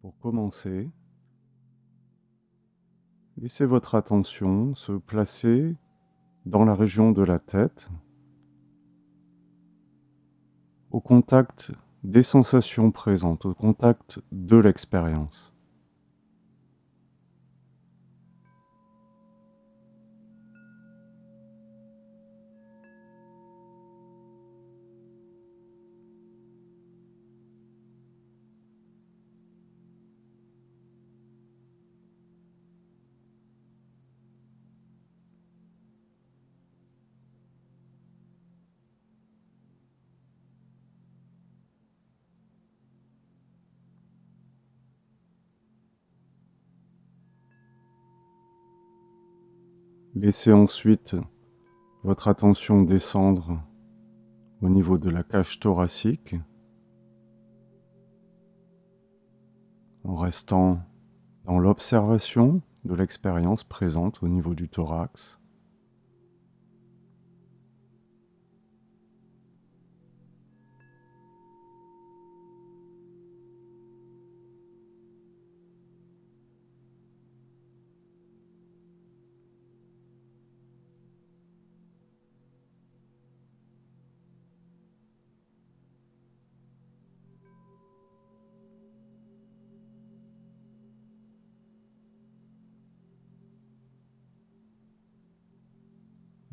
Pour commencer, laissez votre attention se placer dans la région de la tête, au contact des sensations présentes, au contact de l'expérience. Laissez ensuite votre attention descendre au niveau de la cage thoracique, en restant dans l'observation de l'expérience présente au niveau du thorax.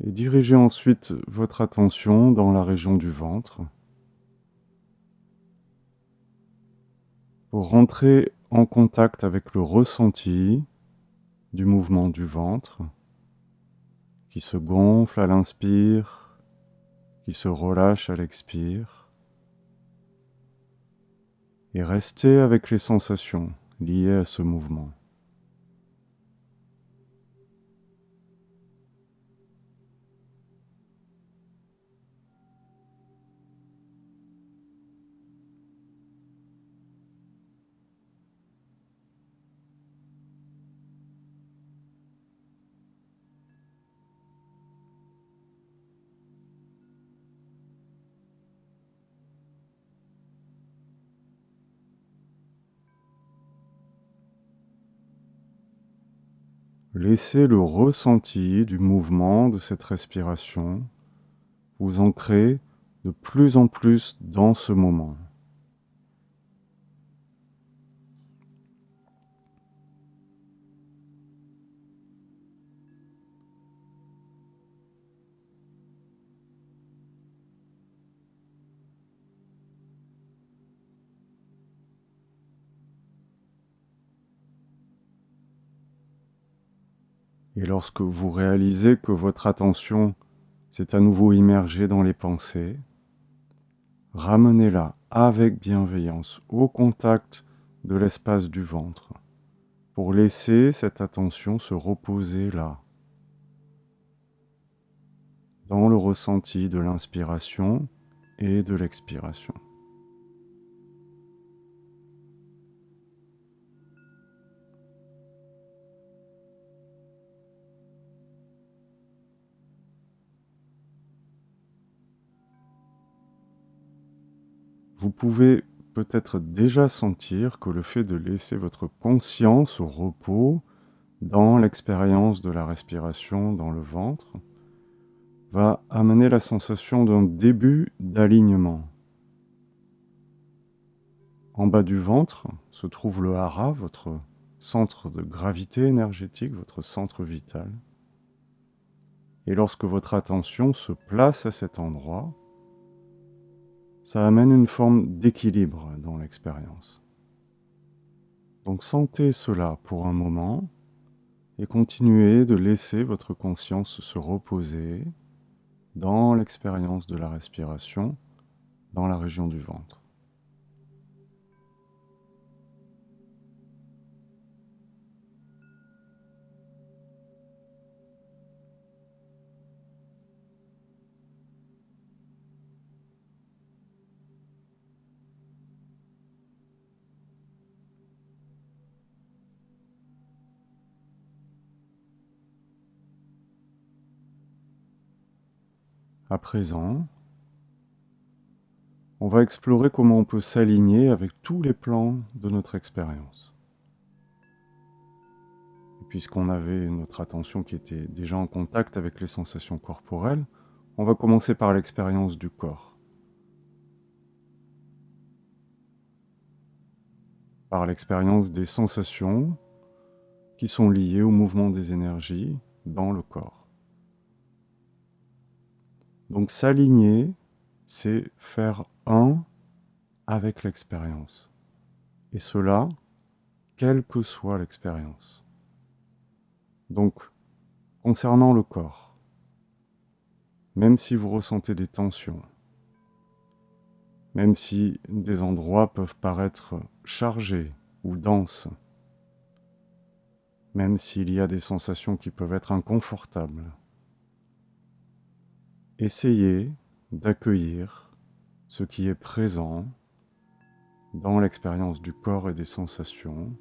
Et dirigez ensuite votre attention dans la région du ventre pour rentrer en contact avec le ressenti du mouvement du ventre qui se gonfle à l'inspire, qui se relâche à l'expire, et restez avec les sensations liées à ce mouvement. Laissez le ressenti du mouvement de cette respiration vous ancrer de plus en plus dans ce moment. Et lorsque vous réalisez que votre attention s'est à nouveau immergée dans les pensées, ramenez-la avec bienveillance au contact de l'espace du ventre pour laisser cette attention se reposer là, dans le ressenti de l'inspiration et de l'expiration. Vous pouvez peut-être déjà sentir que le fait de laisser votre conscience au repos dans l'expérience de la respiration dans le ventre va amener la sensation d'un début d'alignement. En bas du ventre se trouve le hara, votre centre de gravité énergétique, votre centre vital. Et lorsque votre attention se place à cet endroit, ça amène une forme d'équilibre dans l'expérience. Donc sentez cela pour un moment et continuez de laisser votre conscience se reposer dans l'expérience de la respiration dans la région du ventre. À présent, on va explorer comment on peut s'aligner avec tous les plans de notre expérience. Et puisqu'on avait notre attention qui était déjà en contact avec les sensations corporelles, on va commencer par l'expérience du corps. Par l'expérience des sensations qui sont liées au mouvement des énergies dans le corps. Donc s'aligner, c'est faire un avec l'expérience. Et cela, quelle que soit l'expérience. Donc, concernant le corps, même si vous ressentez des tensions, même si des endroits peuvent paraître chargés ou denses, même s'il y a des sensations qui peuvent être inconfortables, essayez d'accueillir ce qui est présent dans l'expérience du corps et des sensations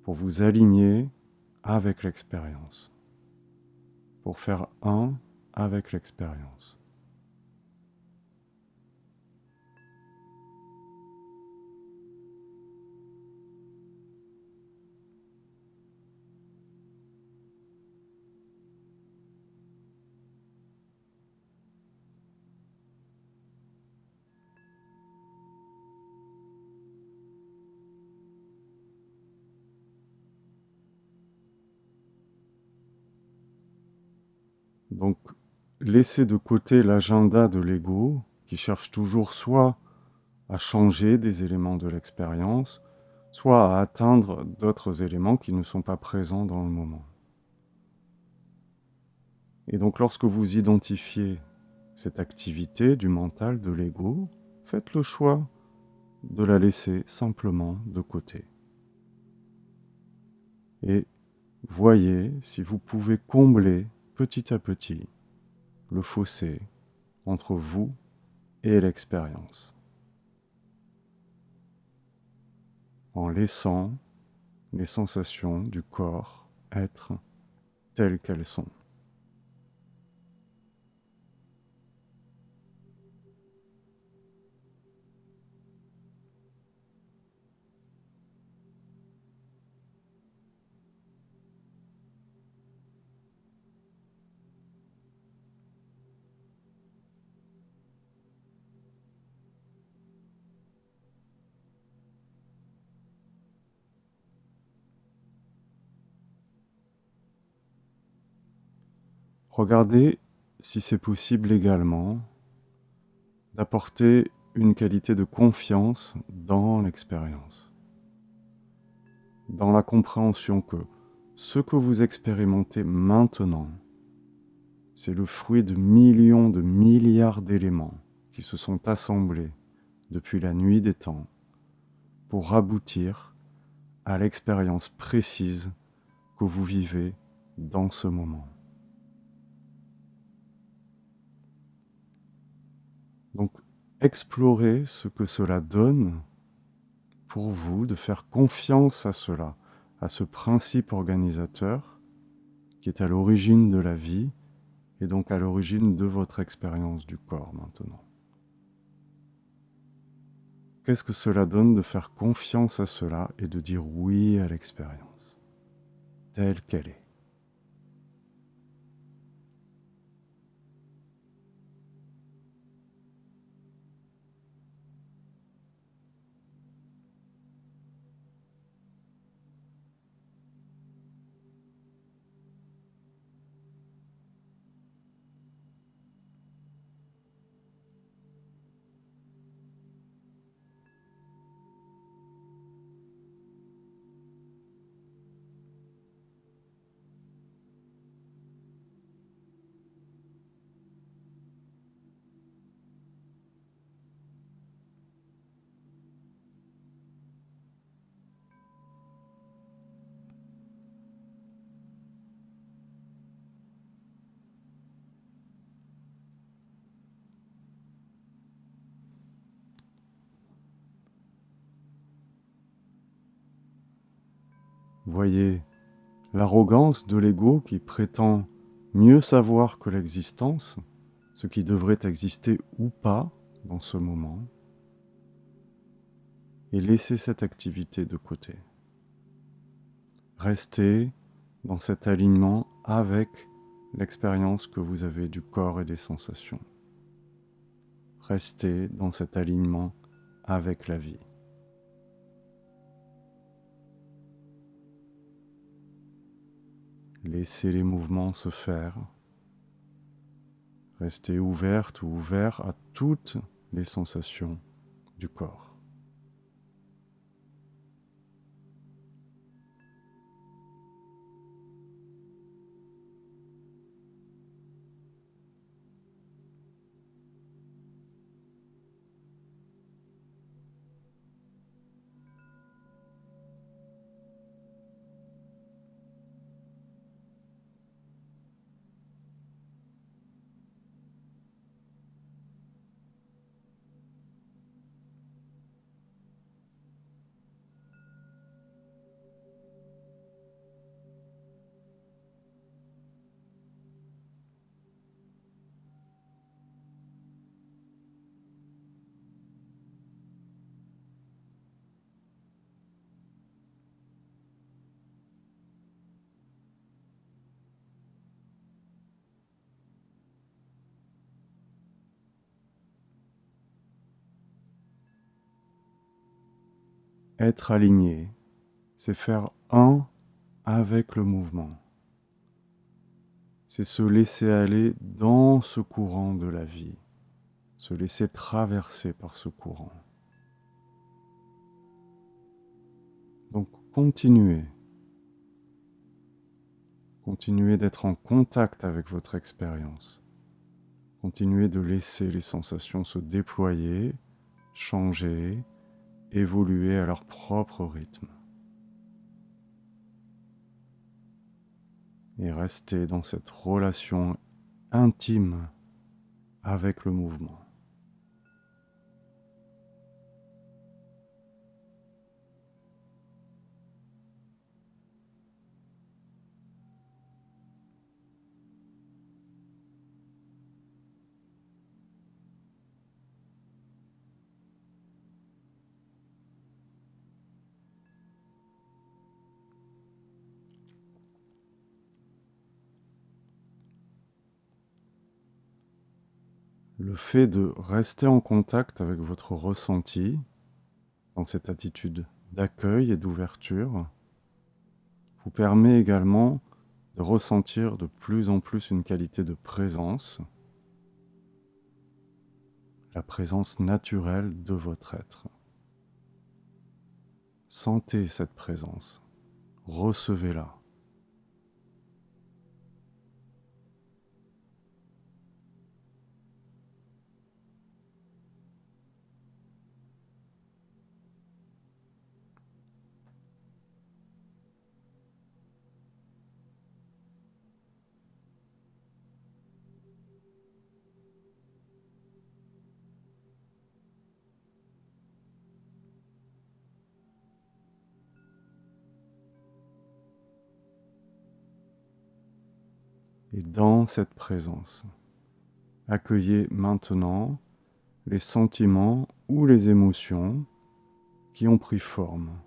pour vous aligner avec l'expérience, pour faire un avec l'expérience. Donc, laissez de côté l'agenda de l'ego qui cherche toujours soit à changer des éléments de l'expérience, soit à atteindre d'autres éléments qui ne sont pas présents dans le moment. Et donc lorsque vous identifiez cette activité du mental, de l'ego, faites le choix de la laisser simplement de côté. Et voyez si vous pouvez combler petit à petit le fossé entre vous et l'expérience, en laissant les sensations du corps être telles qu'elles sont. Regardez si c'est possible également d'apporter une qualité de confiance dans l'expérience, dans la compréhension que ce que vous expérimentez maintenant, c'est le fruit de millions de milliards d'éléments qui se sont assemblés depuis la nuit des temps pour aboutir à l'expérience précise que vous vivez dans ce moment. Donc, explorez ce que cela donne pour vous de faire confiance à cela, à ce principe organisateur qui est à l'origine de la vie et donc à l'origine de votre expérience du corps maintenant. Qu'est-ce que cela donne de faire confiance à cela et de dire oui à l'expérience, telle qu'elle est? Voyez l'arrogance de l'ego qui prétend mieux savoir que l'existence, ce qui devrait exister ou pas dans ce moment et laissez cette activité de côté. Restez dans cet alignement avec l'expérience que vous avez du corps et des sensations. Restez dans cet alignement avec la vie. Laissez les mouvements se faire. Restez ouverte ou ouvert à toutes les sensations du corps. Être aligné, c'est faire un avec le mouvement. C'est se laisser aller dans ce courant de la vie, se laisser traverser par ce courant. Donc continuez d'être en contact avec votre expérience. Continuez de laisser les sensations se déployer, changer, évoluer à leur propre rythme. Et restez dans cette relation intime avec le mouvement. Le fait de rester en contact avec votre ressenti, dans cette attitude d'accueil et d'ouverture, vous permet également de ressentir de plus en plus une qualité de présence, la présence naturelle de votre être. Sentez cette présence, recevez-la. Et dans cette présence, accueillez maintenant les sentiments ou les émotions qui ont pris forme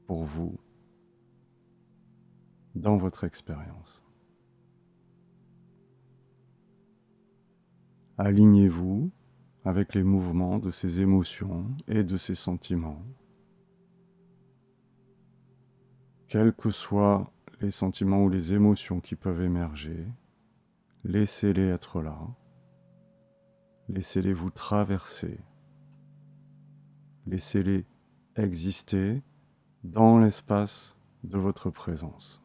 pour vous dans votre expérience. Alignez-vous avec les mouvements de ces émotions et de ces sentiments. Quels que soient les sentiments ou les émotions qui peuvent émerger, laissez-les être là. Laissez-les vous traverser. Laissez-les exister dans l'espace de votre présence.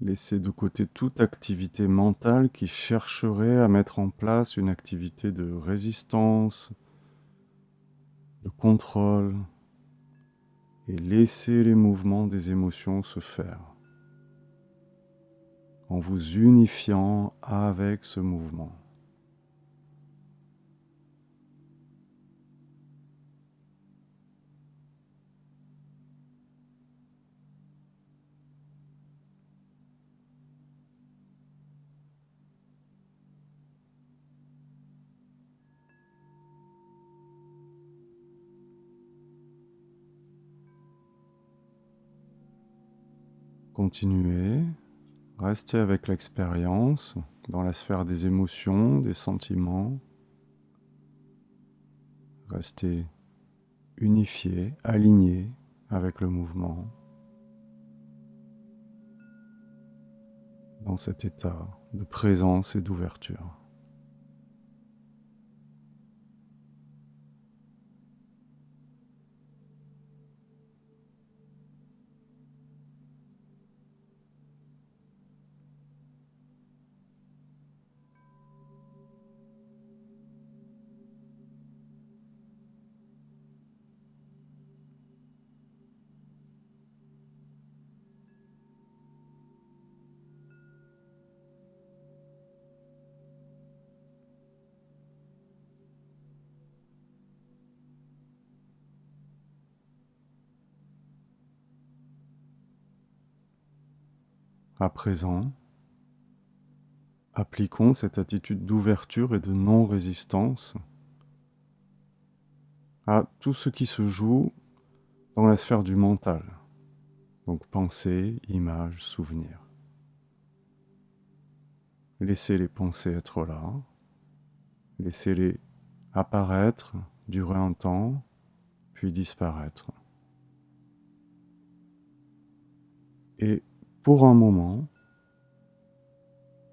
Laissez de côté toute activité mentale qui chercherait à mettre en place une activité de résistance, de contrôle, et laissez les mouvements des émotions se faire en vous unifiant avec ce mouvement. Continuez, restez avec l'expérience dans la sphère des émotions, des sentiments. Restez unifié, aligné avec le mouvement, dans cet état de présence et d'ouverture. À présent, appliquons cette attitude d'ouverture et de non-résistance à tout ce qui se joue dans la sphère du mental, donc pensée, image, souvenir. Laissez les pensées être là, laissez-les apparaître, durer un temps, puis disparaître. Et pour un moment,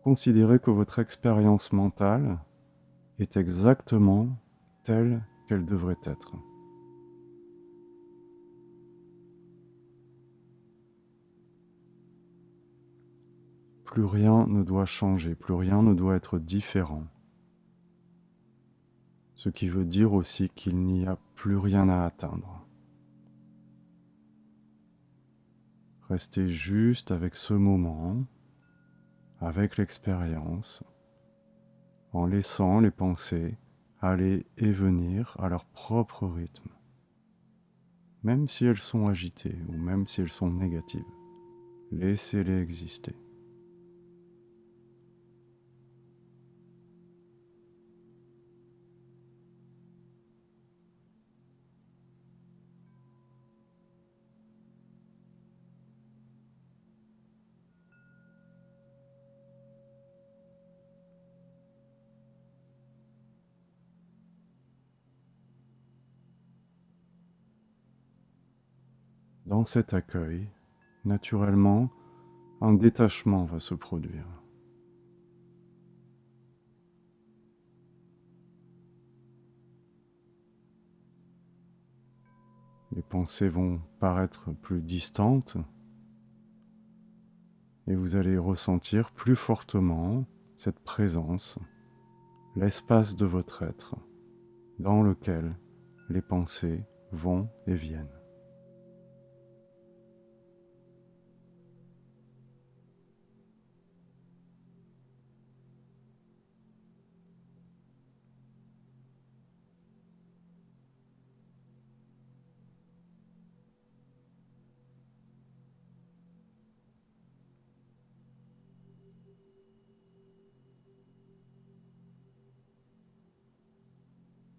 considérez que votre expérience mentale est exactement telle qu'elle devrait être. Plus rien ne doit changer, plus rien ne doit être différent. Ce qui veut dire aussi qu'il n'y a plus rien à atteindre. Restez juste avec ce moment, avec l'expérience, en laissant les pensées aller et venir à leur propre rythme, même si elles sont agitées ou même si elles sont négatives. Laissez-les exister. Dans cet accueil, naturellement, un détachement va se produire. Les pensées vont paraître plus distantes et vous allez ressentir plus fortement cette présence, l'espace de votre être dans lequel les pensées vont et viennent.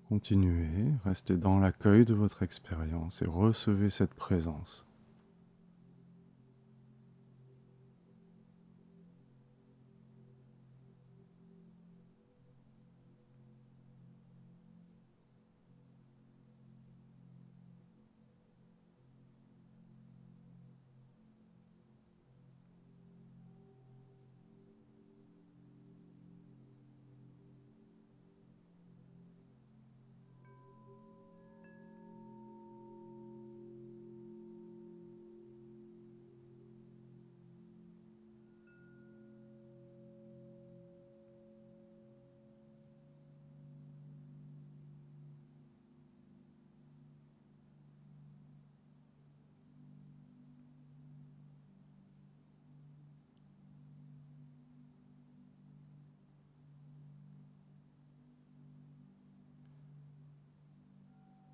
Continuez, restez dans l'accueil de votre expérience et recevez cette présence.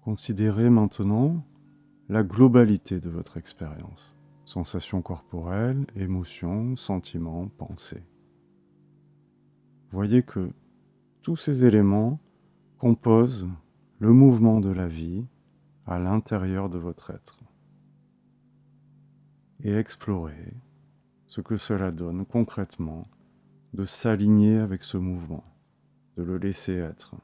Considérez maintenant la globalité de votre expérience. Sensations corporelles, émotions, sentiments, pensées. Voyez que tous ces éléments composent le mouvement de la vie à l'intérieur de votre être. Et explorez ce que cela donne concrètement de s'aligner avec ce mouvement, de le laisser être.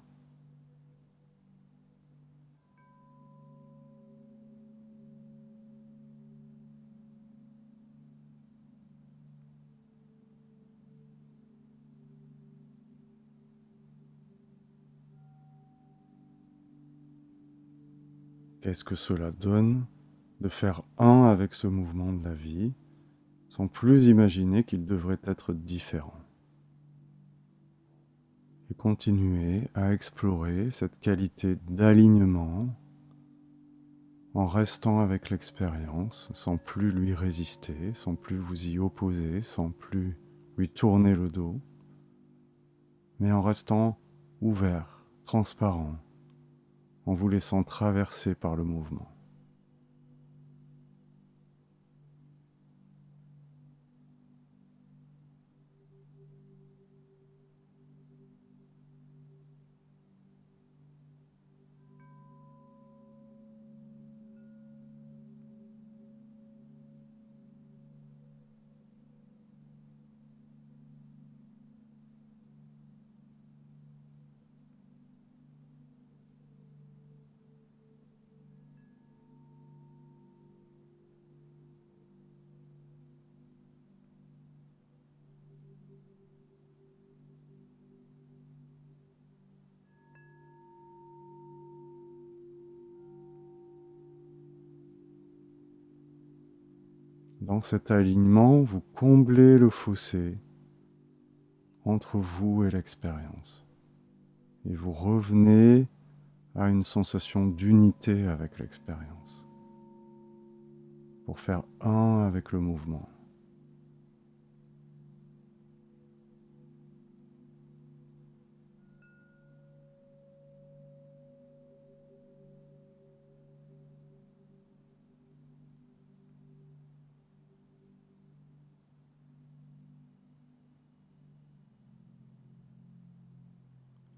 Qu'est-ce que cela donne de faire un avec ce mouvement de la vie, sans plus imaginer qu'il devrait être différent? Et continuez à explorer cette qualité d'alignement en restant avec l'expérience, sans plus lui résister, sans plus vous y opposer, sans plus lui tourner le dos, mais en restant ouvert, transparent, en vous laissant traverser par le mouvement. Dans cet alignement, vous comblez le fossé entre vous et l'expérience. Et vous revenez à une sensation d'unité avec l'expérience, pour faire un avec le mouvement.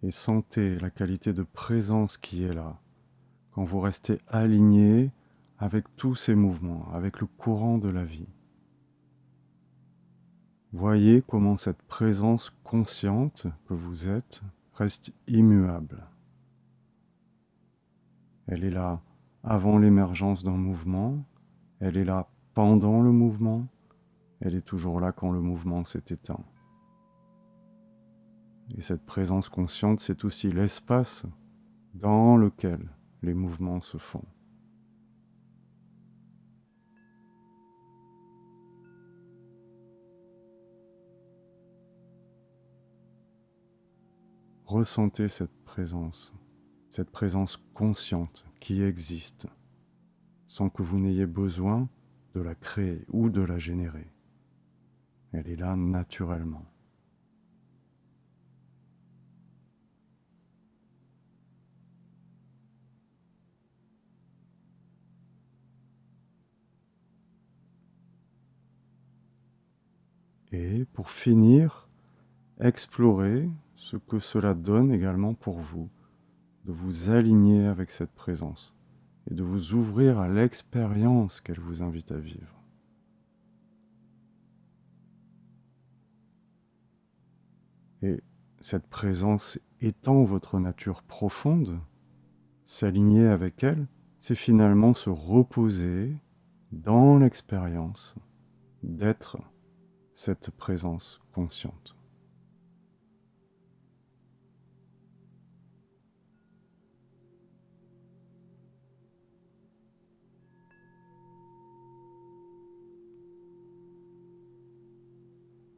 Et sentez la qualité de présence qui est là, quand vous restez aligné avec tous ces mouvements, avec le courant de la vie. Voyez comment cette présence consciente que vous êtes reste immuable. Elle est là avant l'émergence d'un mouvement, elle est là pendant le mouvement, elle est toujours là quand le mouvement s'est éteint. Et cette présence consciente, c'est aussi l'espace dans lequel les mouvements se font. Ressentez cette présence consciente qui existe, sans que vous n'ayez besoin de la créer ou de la générer. Elle est là naturellement. Et pour finir, explorez ce que cela donne également pour vous, de vous aligner avec cette présence et de vous ouvrir à l'expérience qu'elle vous invite à vivre. Et cette présence étant votre nature profonde, s'aligner avec elle, c'est finalement se reposer dans l'expérience d'être cette présence consciente.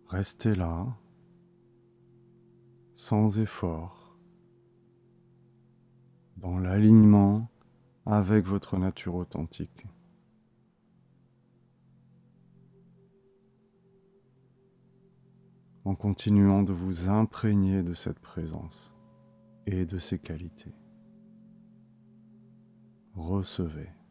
Restez là, sans effort, dans l'alignement avec votre nature authentique. En continuant de vous imprégner de cette présence et de ses qualités. recevez.